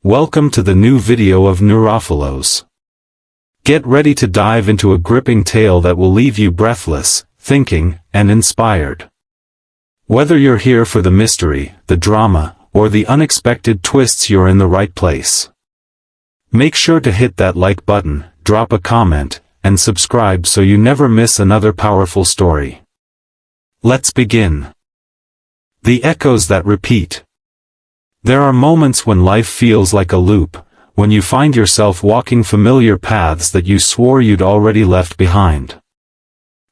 Welcome to the new video of NeuroPhilos. Get ready to dive into a gripping tale that will leave you breathless, thinking, and inspired. Whether you're here for the mystery, the drama, or the unexpected twists, you're in the right place. Make sure to hit that like button, drop a comment, and subscribe so you never miss another powerful story. Let's begin. The echoes that repeat. There are moments when life feels like a loop, when you find yourself walking familiar paths that you swore you'd already left behind.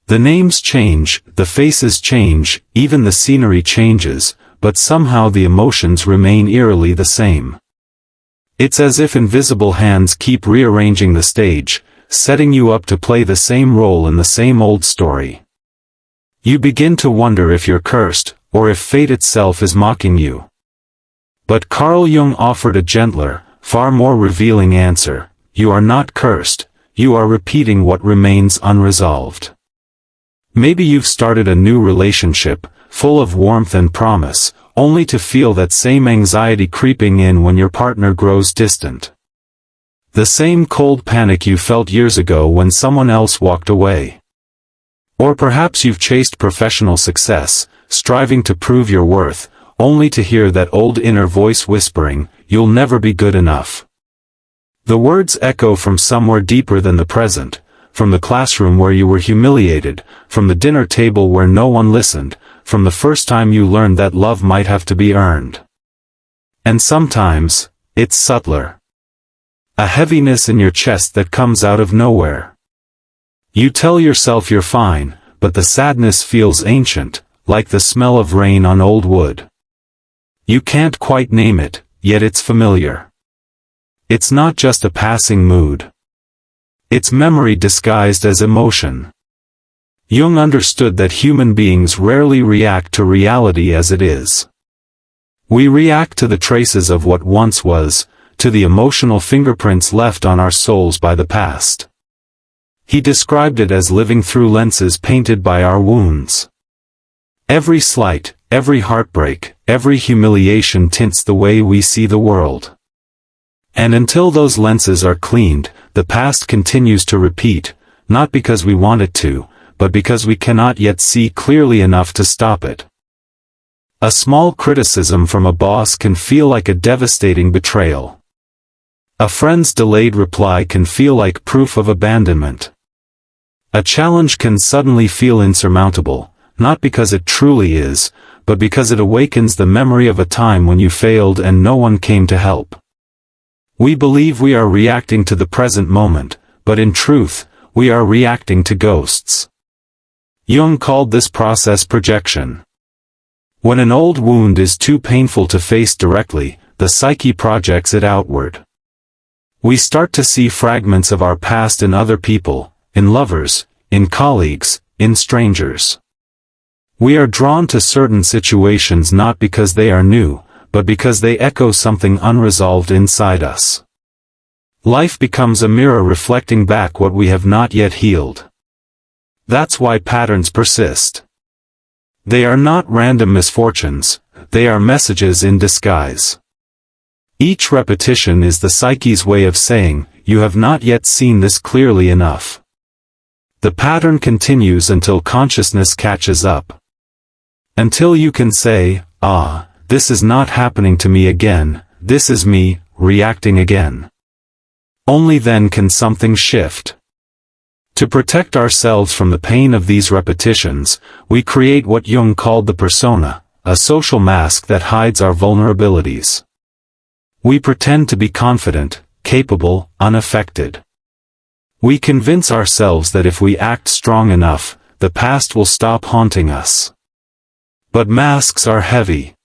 The names change, the faces change, even the scenery changes, but somehow the emotions remain eerily the same. It's as if invisible hands keep rearranging the stage, setting you up to play the same role in the same old story. You begin to wonder if you're cursed, or if fate itself is mocking you. But Carl Jung offered a gentler, far more revealing answer. You are not cursed, you are repeating what remains unresolved. Maybe you've started a new relationship, full of warmth and promise, only to feel that same anxiety creeping in when your partner grows distant. The same cold panic you felt years ago when someone else walked away. Or perhaps you've chased professional success, striving to prove your worth, only to hear that old inner voice whispering, "You'll never be good enough." The words echo from somewhere deeper than the present, from the classroom where you were humiliated, from the dinner table where no one listened, from the first time you learned that love might have to be earned. And sometimes, it's subtler. A heaviness in your chest that comes out of nowhere. You tell yourself you're fine, but the sadness feels ancient, like the smell of rain on old wood. You can't quite name it, yet it's familiar. It's not just a passing mood. It's memory disguised as emotion. Jung understood that human beings rarely react to reality as it is. We react to the traces of what once was, to the emotional fingerprints left on our souls by the past. He described it as living through lenses painted by our wounds. Every slight, every heartbreak, every humiliation tints the way we see the world. And until those lenses are cleaned, the past continues to repeat, not because we want it to, but because we cannot yet see clearly enough to stop it. A small criticism from a boss can feel like a devastating betrayal. A friend's delayed reply can feel like proof of abandonment. A challenge can suddenly feel insurmountable, not because it truly is, but because it awakens the memory of a time when you failed and no one came to help. We believe we are reacting to the present moment, but in truth, we are reacting to ghosts. Jung called this process projection. When an old wound is too painful to face directly, the psyche projects it outward. We start to see fragments of our past in other people, in lovers, in colleagues, in strangers. We are drawn to certain situations not because they are new, but because they echo something unresolved inside us. Life becomes a mirror reflecting back what we have not yet healed. That's why patterns persist. They are not random misfortunes, they are messages in disguise. Each repetition is the psyche's way of saying, "You have not yet seen this clearly enough." The pattern continues until consciousness catches up. Until you can say, "Ah, this is not happening to me again, this is me, reacting again." Only then can something shift. To protect ourselves from the pain of these repetitions, we create what Jung called the persona, a social mask that hides our vulnerabilities. We pretend to be confident, capable, unaffected. We convince ourselves that if we act strong enough, the past will stop haunting us. But masks are heavy.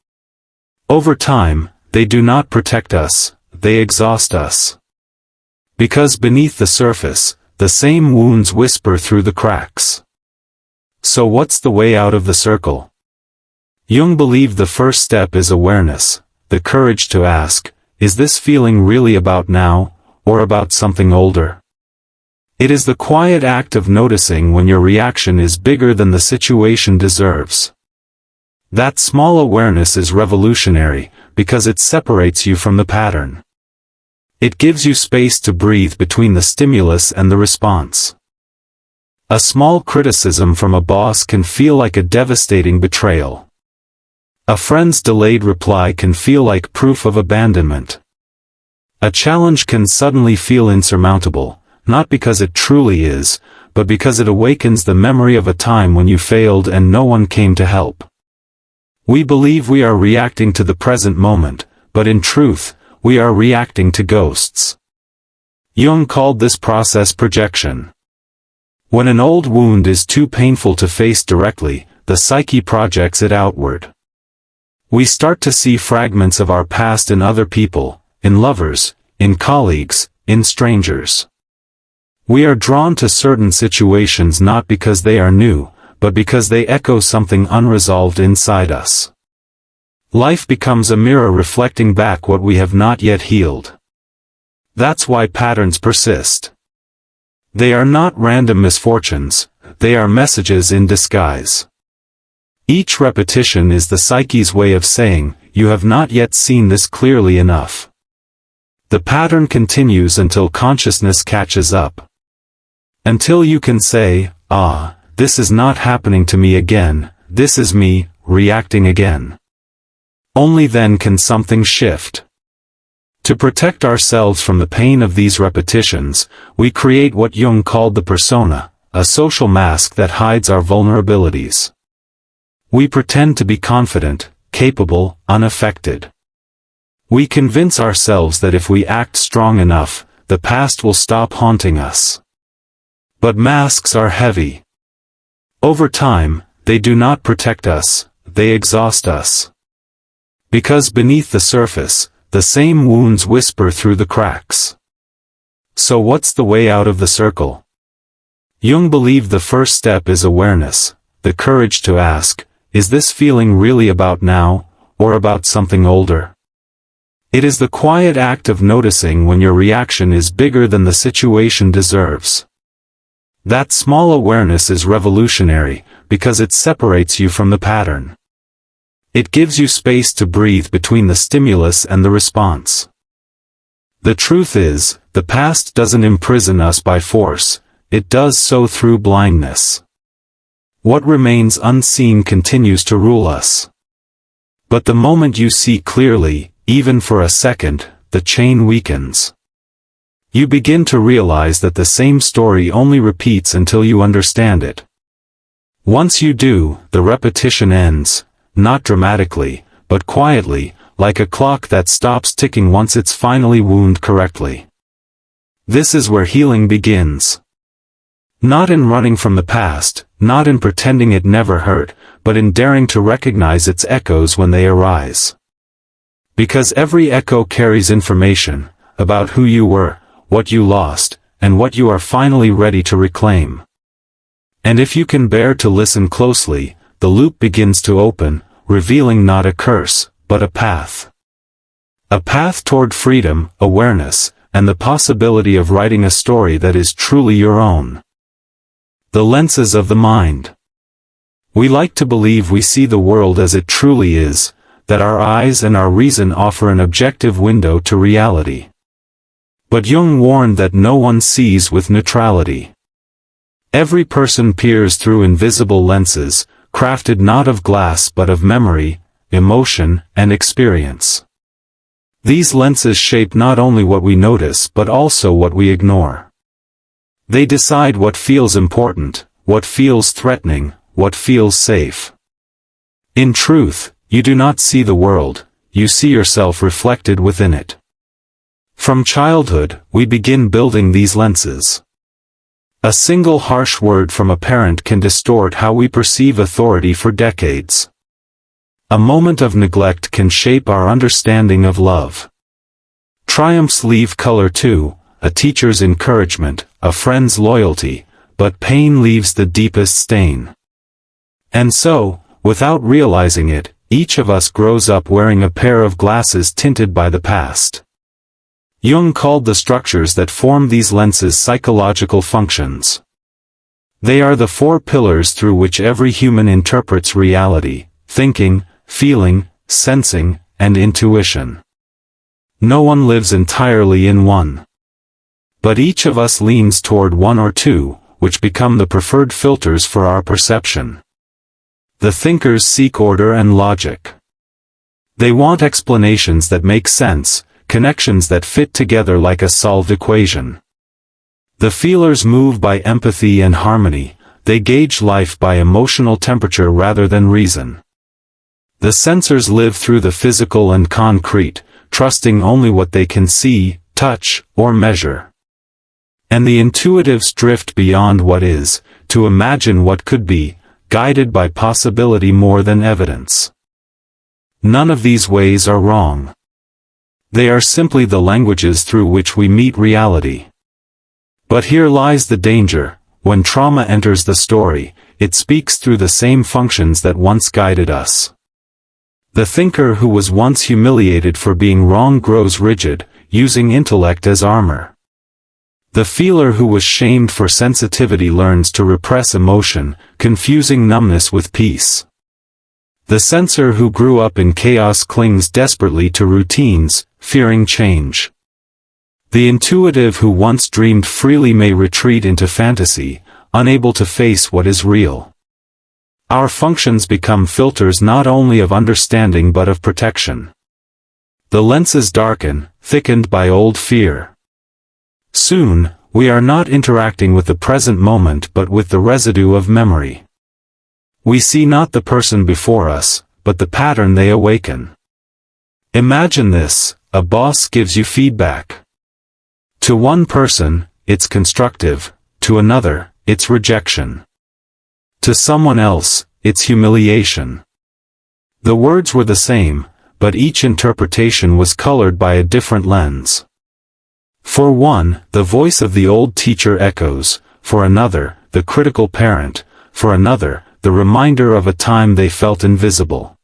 Over time, they do not protect us, they exhaust us. Because beneath the surface, the same wounds whisper through the cracks. So what's the way out of the circle? Jung believed the first step is awareness, the courage to ask, is this feeling really about now, or about something older? It is the quiet act of noticing when your reaction is bigger than the situation deserves. That small awareness is revolutionary, because it separates you from the pattern. It gives you space to breathe between the stimulus and the response. A small criticism from a boss can feel like a devastating betrayal. A friend's delayed reply can feel like proof of abandonment. A challenge can suddenly feel insurmountable, not because it truly is, but because it awakens the memory of a time when you failed and no one came to help. We believe we are reacting to the present moment, but in truth, we are reacting to ghosts. Jung called this process projection. When an old wound is too painful to face directly, the psyche projects it outward. We start to see fragments of our past in other people, in lovers, in colleagues, in strangers. We are drawn to certain situations not because they are new, but because they echo something unresolved inside us. Life becomes a mirror reflecting back what we have not yet healed. That's why patterns persist. They are not random misfortunes, they are messages in disguise. Each repetition is the psyche's way of saying, you have not yet seen this clearly enough. The pattern continues until consciousness catches up. Until you can say, this is not happening to me again, this is me, reacting again. Only then can something shift. To protect ourselves from the pain of these repetitions, we create what Jung called the persona, a social mask that hides our vulnerabilities. We pretend to be confident, capable, unaffected. We convince ourselves that if we act strong enough, the past will stop haunting us. But masks are heavy. Over time, they do not protect us, they exhaust us. Because beneath the surface, the same wounds whisper through the cracks. So what's the way out of the circle? Jung believed the first step is awareness, the courage to ask, is this feeling really about now, or about something older? It is the quiet act of noticing when your reaction is bigger than the situation deserves. That small awareness is revolutionary, because it separates you from the pattern. It gives you space to breathe between the stimulus and the response. The truth is, the past doesn't imprison us by force, it does so through blindness. What remains unseen continues to rule us. But the moment you see clearly, even for a second, the chain weakens. You begin to realize that the same story only repeats until you understand it. Once you do, the repetition ends. Not dramatically, but quietly, like a clock that stops ticking once it's finally wound correctly. This is where healing begins. Not in running from the past, not in pretending it never hurt, but in daring to recognize its echoes when they arise. Because every echo carries information, about who you were, what you lost, and what you are finally ready to reclaim. And if you can bear to listen closely, the loop begins to open, revealing not a curse, but a path. A path toward freedom, awareness, and the possibility of writing a story that is truly your own. The lenses of the mind. We like to believe we see the world as it truly is, that our eyes and our reason offer an objective window to reality. But Jung warned that no one sees with neutrality. Every person peers through invisible lenses, crafted not of glass but of memory, emotion, and experience. These lenses shape not only what we notice but also what we ignore. They decide what feels important, what feels threatening, what feels safe. In truth, you do not see the world, you see yourself reflected within it. From childhood, we begin building these lenses. A single harsh word from a parent can distort how we perceive authority for decades. A moment of neglect can shape our understanding of love. Triumphs leave color too, a teacher's encouragement, a friend's loyalty, but pain leaves the deepest stain. And so, without realizing it, each of us grows up wearing a pair of glasses tinted by the past. Jung called the structures that form these lenses psychological functions. They are the four pillars through which every human interprets reality: thinking, feeling, sensing, and intuition. No one lives entirely in one. But each of us leans toward one or two, which become the preferred filters for our perception. The thinkers seek order and logic. They want explanations that make sense, connections that fit together like a solved equation. The feelers move by empathy and harmony. They gauge life by emotional temperature rather than reason. The sensors live through the physical and concrete, trusting only what they can see, touch, or measure. And the intuitives drift beyond what is, to imagine what could be, guided by possibility more than evidence. None of these ways are wrong. They are simply the languages through which we meet reality. But here lies the danger: when trauma enters the story, it speaks through the same functions that once guided us. The thinker who was once humiliated for being wrong grows rigid, using intellect as armor. The feeler who was shamed for sensitivity learns to repress emotion, confusing numbness with peace. The sensor who grew up in chaos clings desperately to routines, fearing change. The intuitive who once dreamed freely may retreat into fantasy, unable to face what is real. Our functions become filters not only of understanding but of protection. The lenses darken, thickened by old fear. Soon, we are not interacting with the present moment but with the residue of memory. We see not the person before us, but the pattern they awaken. Imagine this: a boss gives you feedback. To one person, it's constructive; to another, it's rejection. To someone else, it's humiliation. The words were the same, but each interpretation was colored by a different lens. For one, the voice of the old teacher echoes; for another, the critical parent; for another, the reminder of a time they felt invisible.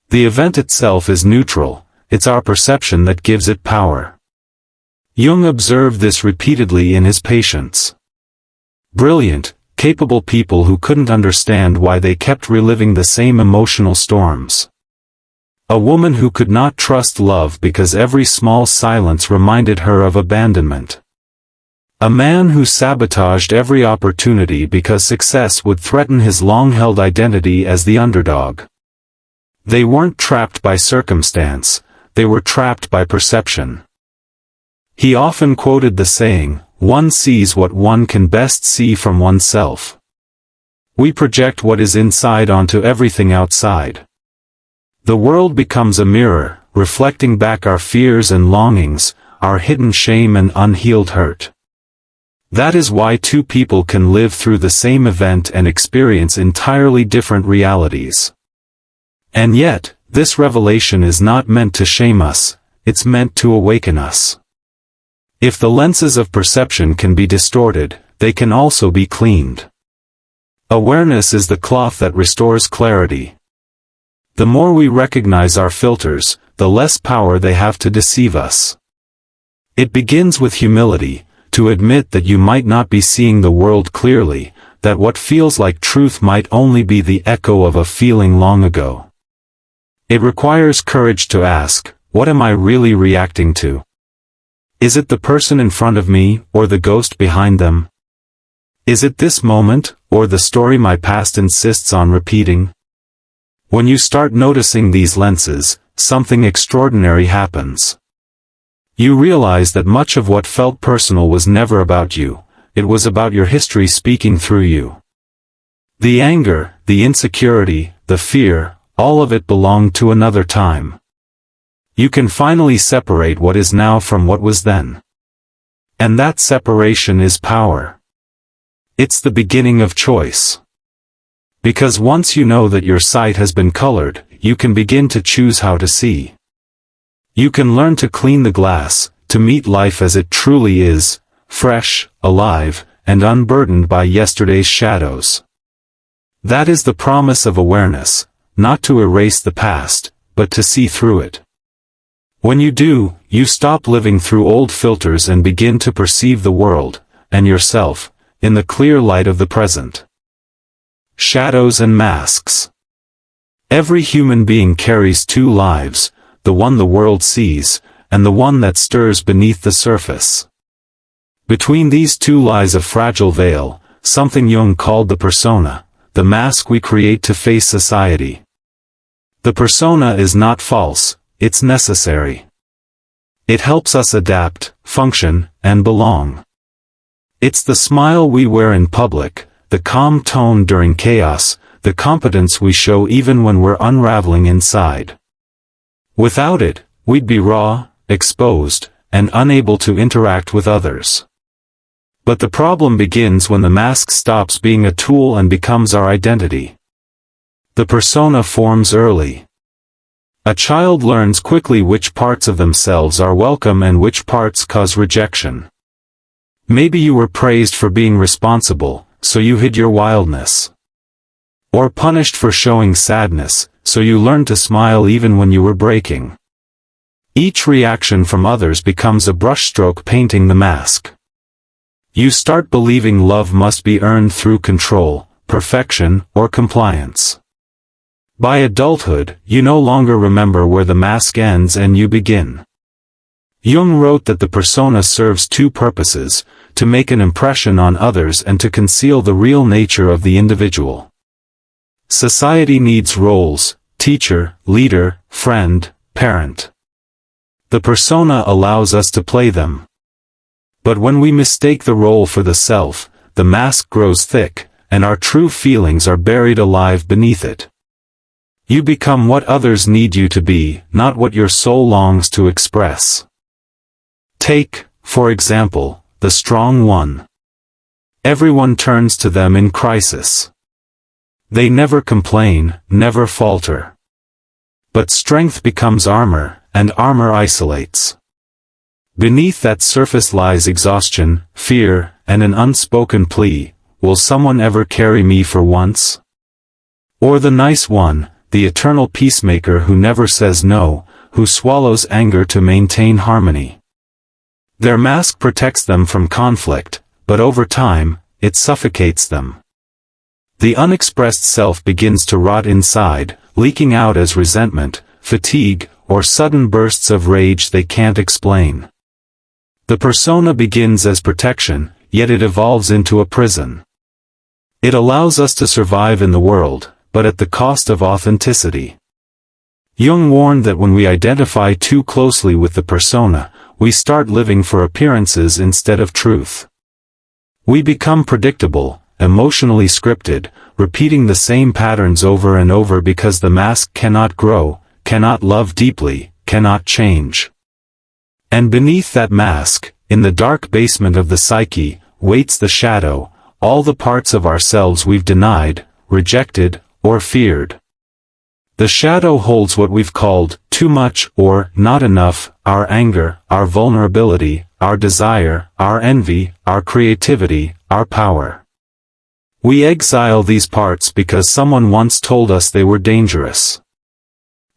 The event itself is neutral; it's our perception that gives it power. Jung observed this repeatedly in his patients. Brilliant, capable people who couldn't understand why they kept reliving the same emotional storms. A woman who could not trust love because every small silence reminded her of abandonment. A man who sabotaged every opportunity because success would threaten his long-held identity as the underdog. They weren't trapped by circumstance, they were trapped by perception. He often quoted the saying, "One sees what one can best see from oneself." We project what is inside onto everything outside. The world becomes a mirror, reflecting back our fears and longings, our hidden shame and unhealed hurt. That is why two people can live through the same event and experience entirely different realities. And yet, this revelation is not meant to shame us, it's meant to awaken us. If the lenses of perception can be distorted, they can also be cleaned. Awareness is the cloth that restores clarity. The more we recognize our filters, the less power they have to deceive us. It begins with humility, to admit that you might not be seeing the world clearly, that what feels like truth might only be the echo of a feeling long ago. It requires courage to ask, what am I really reacting to? Is it the person in front of me, or the ghost behind them? Is it this moment, or the story my past insists on repeating? When you start noticing these lenses, something extraordinary happens. You realize that much of what felt personal was never about you, it was about your history speaking through you. The anger, the insecurity, the fear, all of it belonged to another time. You can finally separate what is now from what was then. And that separation is power. It's the beginning of choice. Because once you know that your sight has been colored, you can begin to choose how to see. You can learn to clean the glass, to meet life as it truly is, fresh, alive, and unburdened by yesterday's shadows. That is the promise of awareness, not to erase the past, but to see through it. When you do, you stop living through old filters and begin to perceive the world, and yourself, in the clear light of the present. Shadows and masks. Every human being carries two lives, the one the world sees, and the one that stirs beneath the surface. Between these two lies a fragile veil, something Jung called the persona, the mask we create to face society. The persona is not false, it's necessary. It helps us adapt, function, and belong. It's the smile we wear in public, the calm tone during chaos, the competence we show even when we're unraveling inside. Without it, we'd be raw, exposed, and unable to interact with others. But the problem begins when the mask stops being a tool and becomes our identity. The persona forms early. A child learns quickly which parts of themselves are welcome and which parts cause rejection. Maybe you were praised for being responsible, so you hid your wildness. Or punished for showing sadness, so you learned to smile even when you were breaking. Each reaction from others becomes a brushstroke painting the mask. You start believing love must be earned through control, perfection, or compliance. By adulthood, you no longer remember where the mask ends and you begin. Jung wrote that the persona serves two purposes, to make an impression on others and to conceal the real nature of the individual. Society needs roles: teacher, leader, friend, parent. The persona allows us to play them. But when we mistake the role for the self, the mask grows thick, and our true feelings are buried alive beneath it. You become what others need you to be, not what your soul longs to express. Take, for example, the strong one. Everyone turns to them in crisis. They never complain, never falter. But strength becomes armor, and armor isolates. Beneath that surface lies exhaustion, fear, and an unspoken plea: will someone ever carry me for once? Or the nice one, the eternal peacemaker who never says no, who swallows anger to maintain harmony. Their mask protects them from conflict, but over time, it suffocates them. The unexpressed self begins to rot inside, leaking out as resentment, fatigue, or sudden bursts of rage they can't explain. The persona begins as protection, yet it evolves into a prison. It allows us to survive in the world, but at the cost of authenticity. Jung warned that when we identify too closely with the persona, we start living for appearances instead of truth. We become predictable, emotionally scripted, repeating the same patterns over and over because the mask cannot grow, cannot love deeply, cannot change. And beneath that mask, in the dark basement of the psyche, waits the shadow, all the parts of ourselves we've denied, rejected, or feared. The shadow holds what we've called too much or not enough: our anger, our vulnerability, our desire, our envy, our creativity, our power. We exile these parts because someone once told us they were dangerous.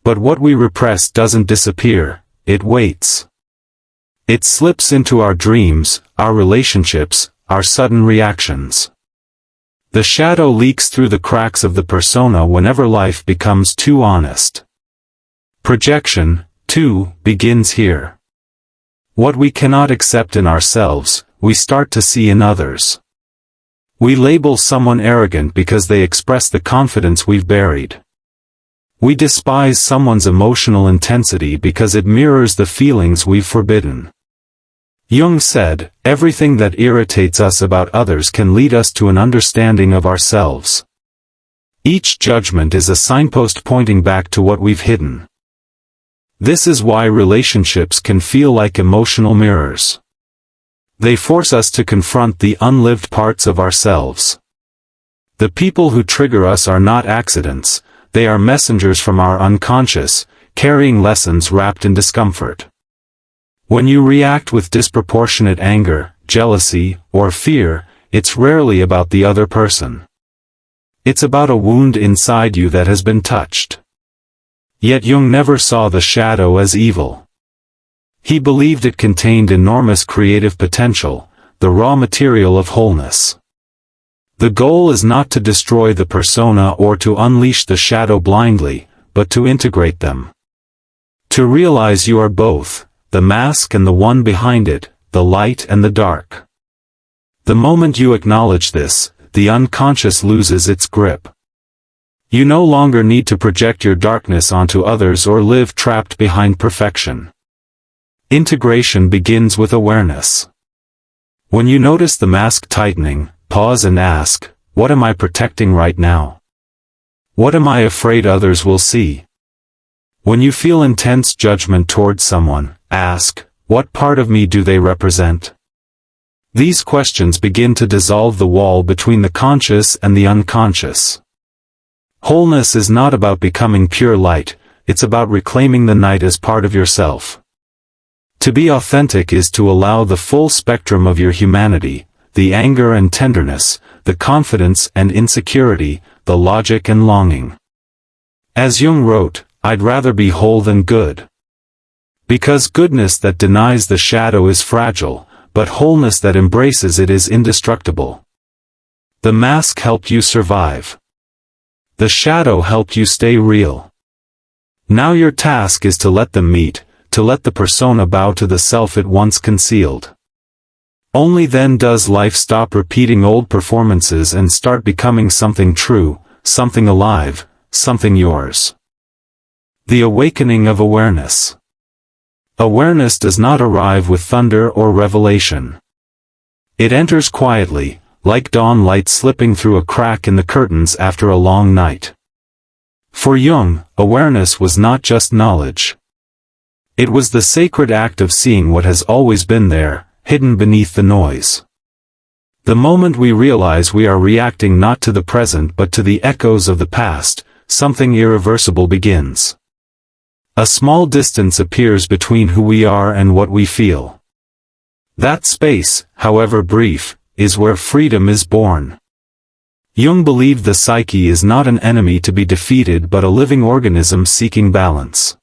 But what we repress doesn't disappear, it waits. It slips into our dreams, our relationships, our sudden reactions. The shadow leaks through the cracks of the persona whenever life becomes too honest. Projection, too, begins here. What we cannot accept in ourselves, we start to see in others. We label someone arrogant because they express the confidence we've buried. We despise someone's emotional intensity because it mirrors the feelings we've forbidden. Jung said, everything that irritates us about others can lead us to an understanding of ourselves. Each judgment is a signpost pointing back to what we've hidden. This is why relationships can feel like emotional mirrors. They force us to confront the unlived parts of ourselves. The people who trigger us are not accidents, they are messengers from our unconscious, carrying lessons wrapped in discomfort. When you react with disproportionate anger, jealousy, or fear, it's rarely about the other person. It's about a wound inside you that has been touched. Yet Jung never saw the shadow as evil. He believed it contained enormous creative potential, the raw material of wholeness. The goal is not to destroy the persona or to unleash the shadow blindly, but to integrate them. To realize you are both, the mask and the one behind it, the light and the dark. The moment you acknowledge this, the unconscious loses its grip. You no longer need to project your darkness onto others or live trapped behind perfection. Integration begins with awareness. When you notice the mask tightening, pause and ask, what am I protecting right now? What am I afraid others will see? When you feel intense judgment towards someone, ask, what part of me do they represent? These questions begin to dissolve the wall between the conscious and the unconscious. Wholeness is not about becoming pure light, it's about reclaiming the night as part of yourself. To be authentic is to allow the full spectrum of your humanity, the anger and tenderness, the confidence and insecurity, the logic and longing. As Jung wrote, I'd rather be whole than good. Because goodness that denies the shadow is fragile, but wholeness that embraces it is indestructible. The mask helped you survive. The shadow helped you stay real. Now your task is to let them meet, to let the persona bow to the self it once concealed. Only then does life stop repeating old performances and start becoming something true, something alive, something yours. The awakening of awareness. Awareness does not arrive with thunder or revelation. It enters quietly, like dawn light slipping through a crack in the curtains after a long night. For Jung, awareness was not just knowledge. It was the sacred act of seeing what has always been there, hidden beneath the noise. The moment we realize we are reacting not to the present but to the echoes of the past, something irreversible begins. A small distance appears between who we are and what we feel. That space, however brief, is where freedom is born. Jung believed the psyche is not an enemy to be defeated but a living organism seeking balance.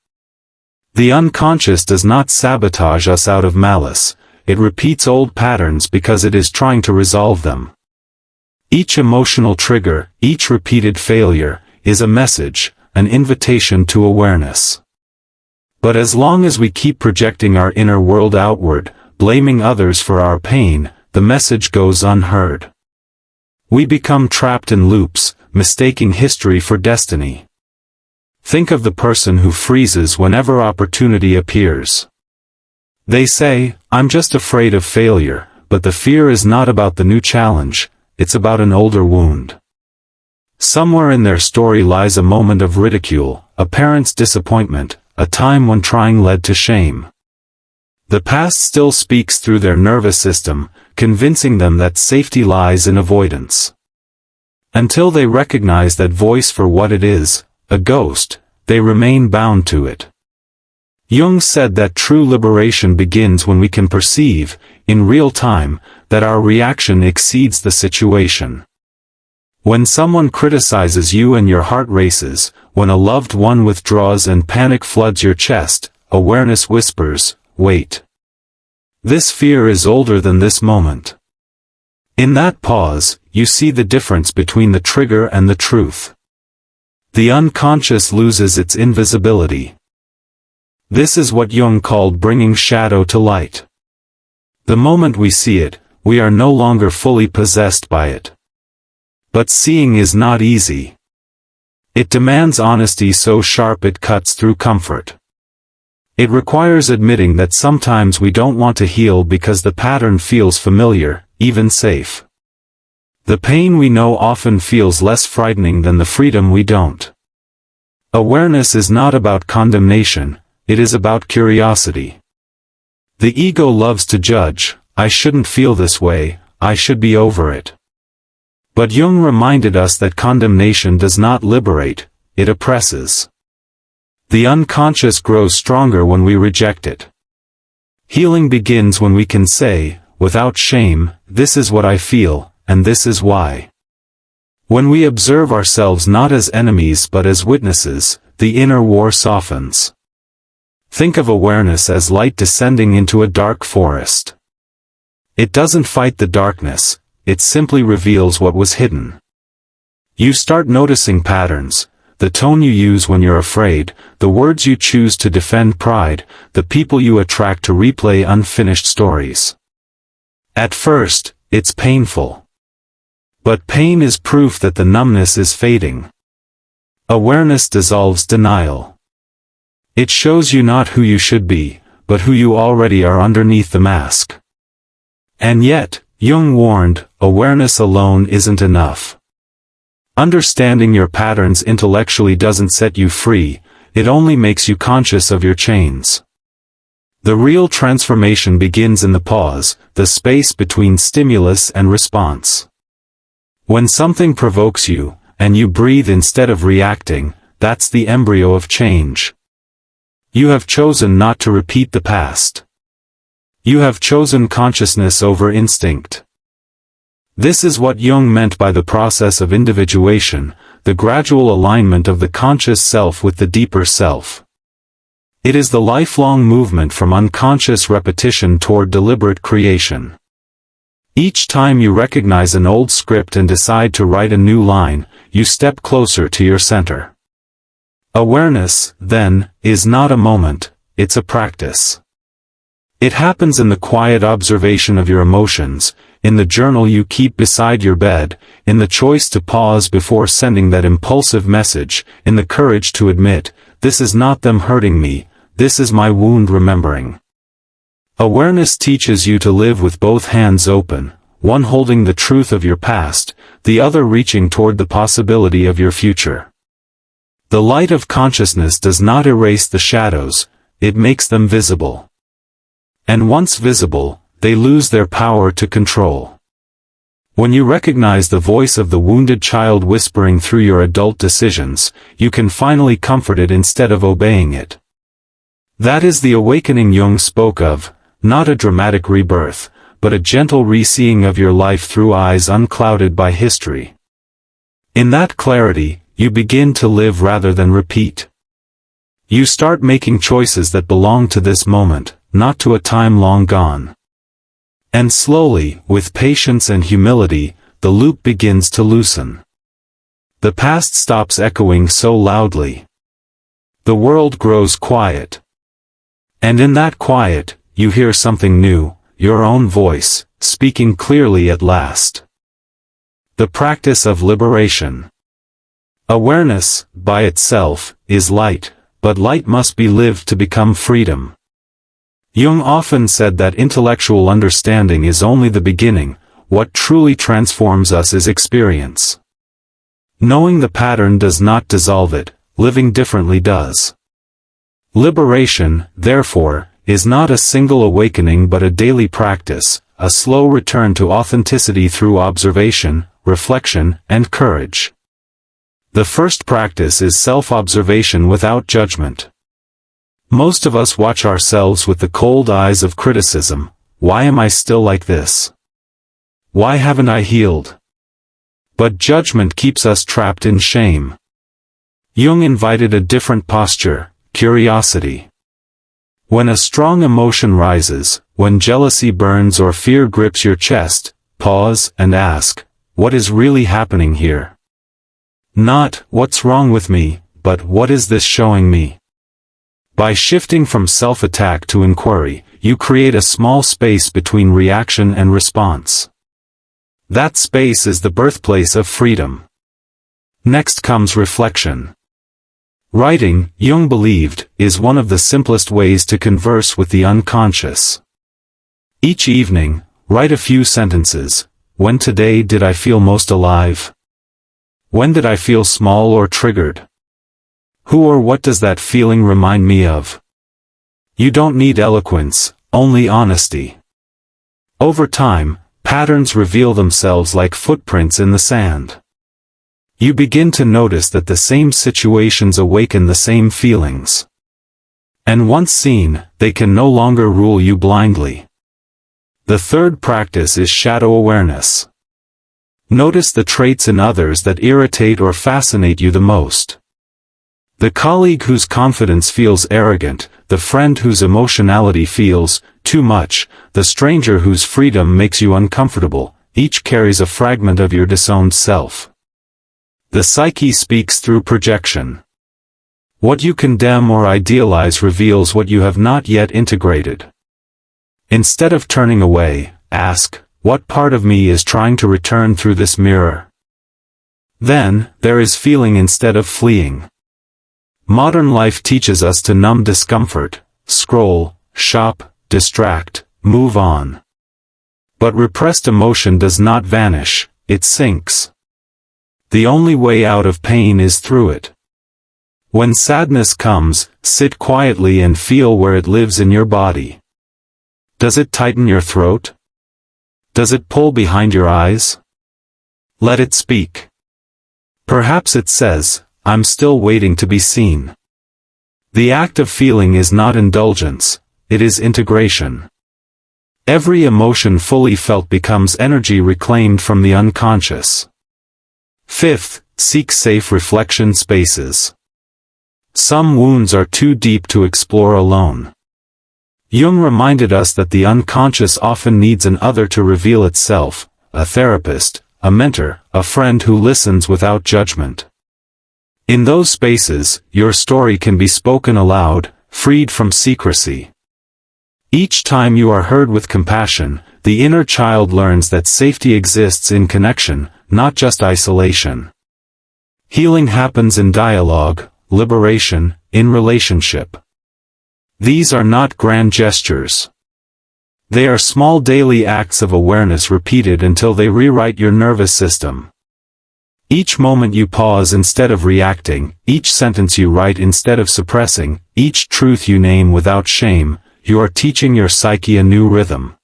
The unconscious does not sabotage us out of malice, it repeats old patterns because it is trying to resolve them. Each emotional trigger, each repeated failure, is a message, an invitation to awareness. But as long as we keep projecting our inner world outward, blaming others for our pain, the message goes unheard. We become trapped in loops, mistaking history for destiny. Think of the person who freezes whenever opportunity appears. They say, I'm just afraid of failure, but the fear is not about the new challenge, it's about an older wound. Somewhere in their story lies a moment of ridicule, a parent's disappointment, a time when trying led to shame. The past still speaks through their nervous system, convincing them that safety lies in avoidance. Until they recognize that voice for what it is, a ghost, they remain bound to it. Jung said that true liberation begins when we can perceive, in real time, that our reaction exceeds the situation. When someone criticizes you and your heart races, when a loved one withdraws and panic floods your chest, awareness whispers, wait. This fear is older than this moment. In that pause, you see the difference between the trigger and the truth. The unconscious loses its invisibility. This is what Jung called bringing shadow to light. The moment we see it, we are no longer fully possessed by it. But seeing is not easy. It demands honesty so sharp it cuts through comfort. It requires admitting that sometimes we don't want to heal because the pattern feels familiar, even safe. The pain we know often feels less frightening than the freedom we don't. Awareness is not about condemnation, it is about curiosity. The ego loves to judge, I shouldn't feel this way, I should be over it. But Jung reminded us that condemnation does not liberate, it oppresses. The unconscious grows stronger when we reject it. Healing begins when we can say, without shame, this is what I feel, and this is why. When we observe ourselves not as enemies but as witnesses, the inner war softens. Think of awareness as light descending into a dark forest. It doesn't fight the darkness, it simply reveals what was hidden. You start noticing patterns, the tone you use when you're afraid, the words you choose to defend pride, the people you attract to replay unfinished stories. At first, it's painful. But pain is proof that the numbness is fading. Awareness dissolves denial. It shows you not who you should be, but who you already are underneath the mask. And yet, Jung warned, awareness alone isn't enough. Understanding your patterns intellectually doesn't set you free, it only makes you conscious of your chains. The real transformation begins in the pause, the space between stimulus and response. When something provokes you, and you breathe instead of reacting, that's the embryo of change. You have chosen not to repeat the past. You have chosen consciousness over instinct. This is what Jung meant by the process of individuation, the gradual alignment of the conscious self with the deeper self. It is the lifelong movement from unconscious repetition toward deliberate creation. Each time you recognize an old script and decide to write a new line, you step closer to your center. Awareness, then, is not a moment, it's a practice. It happens in the quiet observation of your emotions, in the journal you keep beside your bed, in the choice to pause before sending that impulsive message, in the courage to admit, this is not them hurting me, this is my wound remembering. Awareness teaches you to live with both hands open, one holding the truth of your past, the other reaching toward the possibility of your future. The light of consciousness does not erase the shadows, it makes them visible. And once visible, they lose their power to control. When you recognize the voice of the wounded child whispering through your adult decisions, you can finally comfort it instead of obeying it. That is the awakening Jung spoke of, not a dramatic rebirth, but a gentle re-seeing of your life through eyes unclouded by history. In that clarity, you begin to live rather than repeat. You start making choices that belong to this moment, not to a time long gone. And slowly, with patience and humility, the loop begins to loosen. The past stops echoing so loudly. The world grows quiet. And in that quiet, you hear something new, your own voice, speaking clearly at last. The practice of liberation. Awareness, by itself, is light, but light must be lived to become freedom. Jung often said that intellectual understanding is only the beginning, what truly transforms us is experience. Knowing the pattern does not dissolve it, living differently does. Liberation, therefore, is not a single awakening but a daily practice, a slow return to authenticity through observation, reflection, and courage. The first practice is self-observation without judgment. Most of us watch ourselves with the cold eyes of criticism. Why am I still like this? Why haven't I healed? But judgment keeps us trapped in shame. Jung invited a different posture, curiosity. When a strong emotion rises, when jealousy burns or fear grips your chest, pause and ask, what is really happening here? Not, what's wrong with me, but what is this showing me? By shifting from self-attack to inquiry, you create a small space between reaction and response. That space is the birthplace of freedom. Next comes reflection. Writing, Jung believed, is one of the simplest ways to converse with the unconscious. Each evening, write a few sentences. When today did I feel most alive? When did I feel small or triggered? Who or what does that feeling remind me of? You don't need eloquence, only honesty. Over time, patterns reveal themselves like footprints in the sand. You begin to notice that the same situations awaken the same feelings. And once seen, they can no longer rule you blindly. The third practice is shadow awareness. Notice the traits in others that irritate or fascinate you the most. The colleague whose confidence feels arrogant, the friend whose emotionality feels too much, the stranger whose freedom makes you uncomfortable, each carries a fragment of your disowned self. The psyche speaks through projection. What you condemn or idealize reveals what you have not yet integrated. Instead of turning away, ask, what part of me is trying to return through this mirror? Then, there is feeling instead of fleeing. Modern life teaches us to numb discomfort, scroll, shop, distract, move on. But repressed emotion does not vanish, it sinks. The only way out of pain is through it. When sadness comes, sit quietly and feel where it lives in your body. Does it tighten your throat? Does it pull behind your eyes? Let it speak. Perhaps it says, I'm still waiting to be seen. The act of feeling is not indulgence, it is integration. Every emotion fully felt becomes energy reclaimed from the unconscious. Fifth, seek safe reflection spaces. Some wounds are too deep to explore alone. Jung reminded us that the unconscious often needs an other to reveal itself, a therapist, a mentor, a friend who listens without judgment. In those spaces, your story can be spoken aloud, freed from secrecy. Each time you are heard with compassion, the inner child learns that safety exists in connection, not just isolation. Healing happens in dialogue, liberation, in relationship. These are not grand gestures. They are small daily acts of awareness repeated until they rewrite your nervous system. Each moment you pause instead of reacting, each sentence you write instead of suppressing, each truth you name without shame, you are teaching your psyche a new rhythm.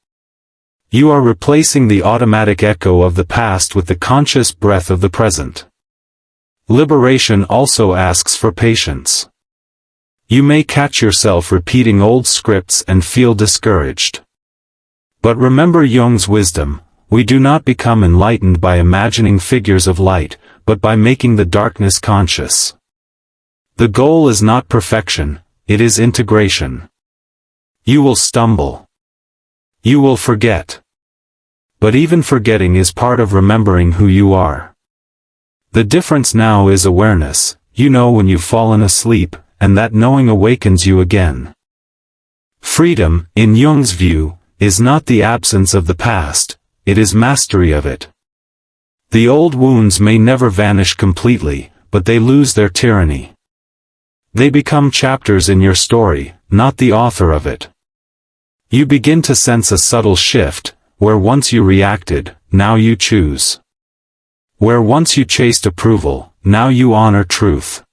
You are replacing the automatic echo of the past with the conscious breath of the present. Liberation also asks for patience. You may catch yourself repeating old scripts and feel discouraged. But remember Jung's wisdom, we do not become enlightened by imagining figures of light, but by making the darkness conscious. The goal is not perfection, it is integration. You will stumble. You will forget. But even forgetting is part of remembering who you are. The difference now is awareness, you know when you've fallen asleep, and that knowing awakens you again. Freedom, in Jung's view, is not the absence of the past, it is mastery of it. The old wounds may never vanish completely, but they lose their tyranny. They become chapters in your story, not the author of it. You begin to sense a subtle shift, where once you reacted, now you choose. Where once you chased approval, now you honor truth.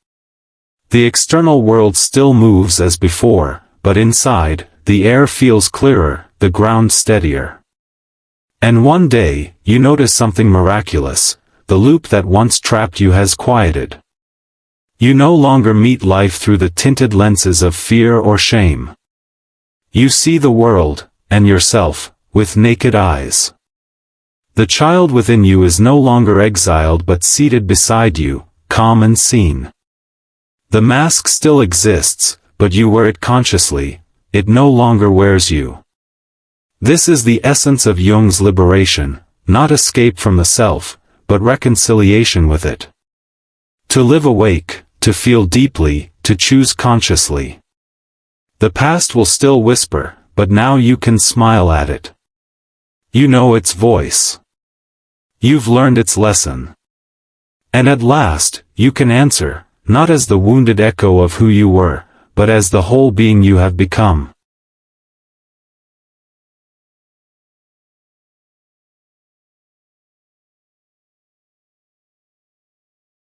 The external world still moves as before, but inside, the air feels clearer, the ground steadier. And one day, you notice something miraculous, the loop that once trapped you has quieted. You no longer meet life through the tinted lenses of fear or shame. You see the world, and yourself, with naked eyes. The child within you is no longer exiled but seated beside you, calm and seen. The mask still exists, but you wear it consciously, it no longer wears you. This is the essence of Jung's liberation, not escape from the self, but reconciliation with it. To live awake, to feel deeply, to choose consciously. The past will still whisper, but now you can smile at it. You know its voice. You've learned its lesson. And at last, you can answer, not as the wounded echo of who you were, but as the whole being you have become.